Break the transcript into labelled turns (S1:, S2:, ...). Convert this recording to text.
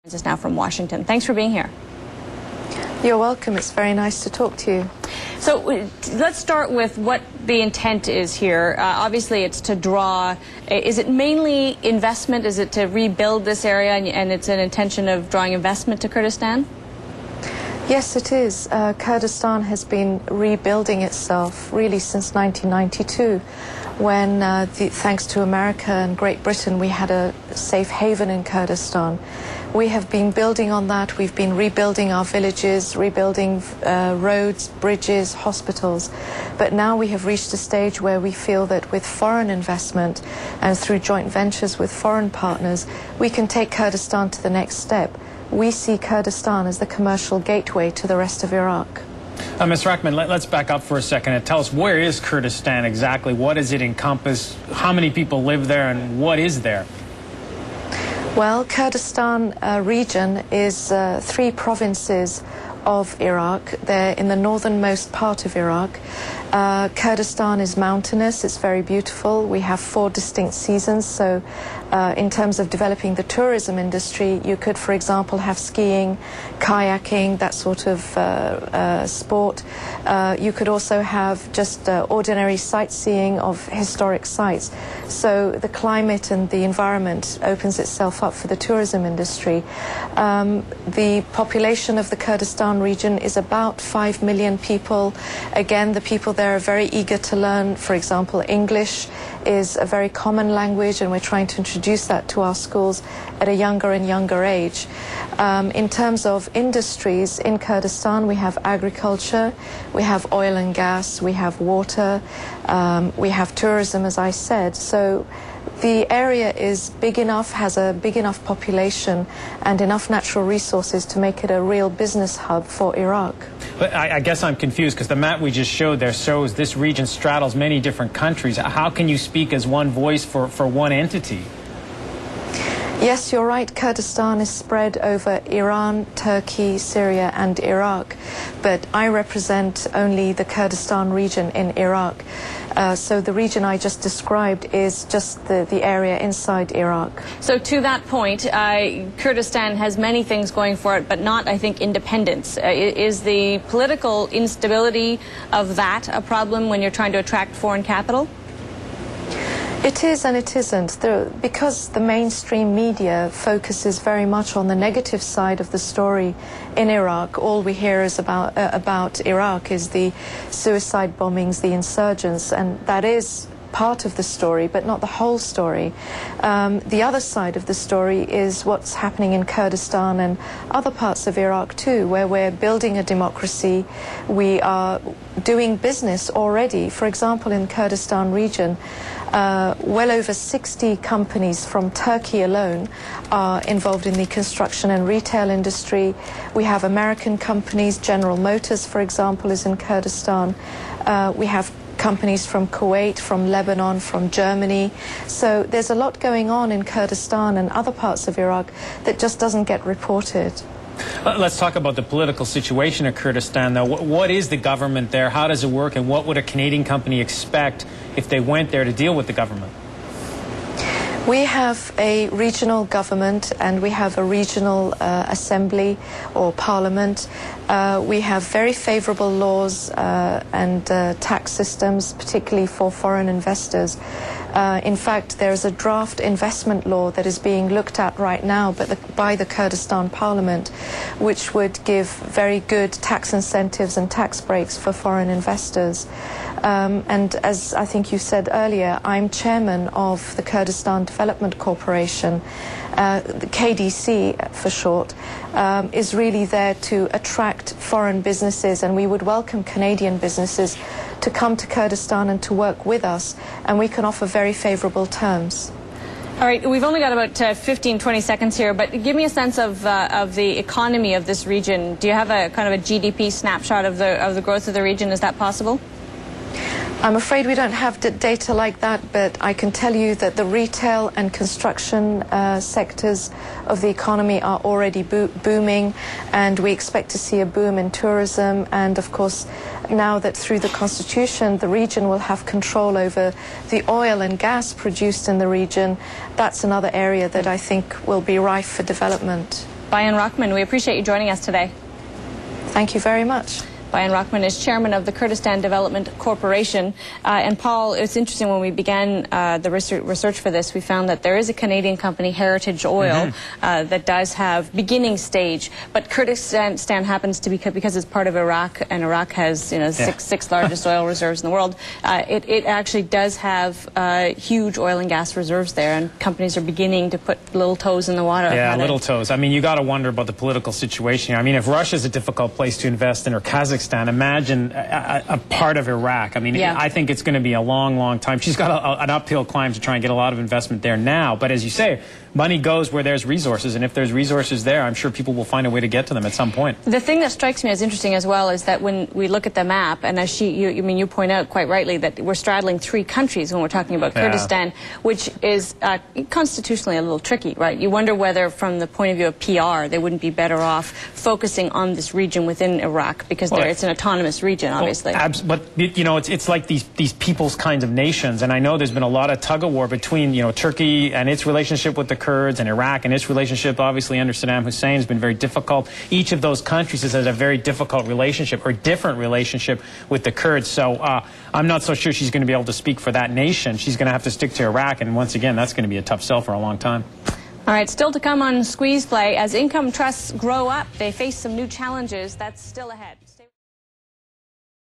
S1: Is now from Washington. Thanks for being here.
S2: You're welcome. It's very nice to talk to you.
S1: So let's start with what the intent is here. Obviously, it's to draw. Is it mainly investment? Is it to rebuild this area, and it's an intention of drawing investment to Kurdistan?
S2: Yes, it is. Kurdistan has been rebuilding itself really since 1992, when, thanks to America and Great Britain, we had a safe haven in Kurdistan. We have been building on that. We've been rebuilding our villages, rebuilding roads, bridges, hospitals. But now we have reached a stage where we feel that with foreign investment and through joint ventures with foreign partners, we can take Kurdistan to the next step. We see Kurdistan as the commercial gateway to the rest of Iraq.
S3: Ms. Rahman, let's back up for a second and tell us, where is Kurdistan exactly? What does it encompass? How many people live there, and what is there?
S2: Well, Kurdistan region is 3 provinces of Iraq. They're in the northernmost part of Iraq. Kurdistan is mountainous. It's very beautiful. We have 4 distinct seasons. So in terms of developing the tourism industry, you could, for example, have skiing, kayaking, that sort of sport. You could also have just ordinary sightseeing of historic sites. So the climate and the environment opens itself up for the tourism industry. The population of the Kurdistan region is about 5 million people. Again, the people there are very eager to learn. For example, English is a very common language, and we're trying to introduce that to our schools at a younger and younger age. In terms of industries in Kurdistan, we have agriculture, we have oil and gas, we have water, we have tourism, as I said. So the area is big enough, has a big enough population and enough natural resources to make it a real business hub for Iraq.
S3: But I guess I'm confused, because the map we just showed there shows this region straddles many different countries. How can you speak as one voice for one entity?
S2: Yes, you're right. Kurdistan is spread over Iran, Turkey, Syria and Iraq. But I represent only the Kurdistan region in Iraq. So the region I just described is just the area inside Iraq.
S1: So to that point, Kurdistan has many things going for it, but not, I think, independence. Is the political instability of that a problem when you're trying to attract foreign capital?
S2: It is and it isn't. Because the mainstream media focuses very much on the negative side of the story in Iraq. All we hear is about Iraq is the suicide bombings, the insurgents, and that is part of the story, but not the whole story. The other side of the story is what's happening in Kurdistan and other parts of Iraq too, where we're building a democracy. We are doing business already. For example, in Kurdistan region, well over 60 companies from Turkey alone are involved in the construction and retail industry. We have American companies. General Motors, for example, is in Kurdistan. We have companies from Kuwait, from Lebanon, from Germany. So there's a lot going on in Kurdistan and other parts of Iraq that just doesn't get reported.
S3: Let's talk about the political situation in Kurdistan, though. What is the government there? How does it work? And what would a Canadian company expect if they went there to deal with the government?
S2: We have a regional government and we have a regional assembly or parliament. We have very favorable laws and tax systems, particularly for foreign investors. In fact, there is a draft investment law that is being looked at right now by the Kurdistan Parliament, which would give very good tax incentives and tax breaks for foreign investors. And as I think you said earlier, I'm chairman of the Kurdistan Development Corporation. The KDC for short, is really there to attract foreign businesses, and we would welcome Canadian businesses to come to Kurdistan and to work with us, and we can offer very favorable terms.
S1: All right, we've only got about 15, 20 seconds here, but give me a sense of the economy of this region. Do you have a kind of a GDP snapshot of the growth of the region? Is that possible?
S2: I'm afraid we don't have data like that, but I can tell you that the retail and construction sectors of the economy are already booming, and we expect to see a boom in tourism. And of course, now that through the constitution the region will have control over the oil and gas produced in the region, that's another area that I think will be rife for development.
S1: Bayan Rahman, we appreciate you joining us today.
S2: Thank you very much.
S1: Bayan Rahman is chairman of the Kurdistan Development Corporation. And Paul, it's interesting, when we began the research for this, we found that there is a Canadian company, Heritage Oil, that does have beginning stage. But Kurdistan happens to be, because it's part of Iraq, and Iraq has sixth largest oil reserves in the world. It actually does have huge oil and gas reserves there, and companies are beginning to put little toes in the water.
S3: Yeah, little toes. I mean, you got to wonder about the political situation. I mean, if Russia's a difficult place to invest in, or Kazakhstan, imagine a part of Iraq. I mean, I think it's going to be a long, long time. She's got an uphill climb to try and get a lot of investment there now. But as you say, money goes where there's resources, and if there's resources there, I'm sure people will find a way to get to them at some point.
S1: The thing that strikes me as interesting as well is that when we look at the map, and as you point out quite rightly, that we're straddling 3 countries when we're talking about Kurdistan, which is constitutionally a little tricky, right? You wonder whether, from the point of view of PR, they wouldn't be better off focusing on this region within Iraq, because it's an autonomous region, obviously.
S3: But you know, it's like these people's kinds of nations, and I know there's been a lot of tug-of-war between Turkey and its relationship with the Kurds, and Iraq and its relationship, obviously, under Saddam Hussein, has been very difficult. Each of those countries has had a very difficult relationship, or different relationship, with the Kurds. So I'm not so sure she's going to be able to speak for that nation. She's going to have to stick to Iraq, and once again, that's going to be a tough sell for a long time.
S1: All right, still to come on Squeeze Play. As income trusts grow up, they face some new challenges. That's still ahead.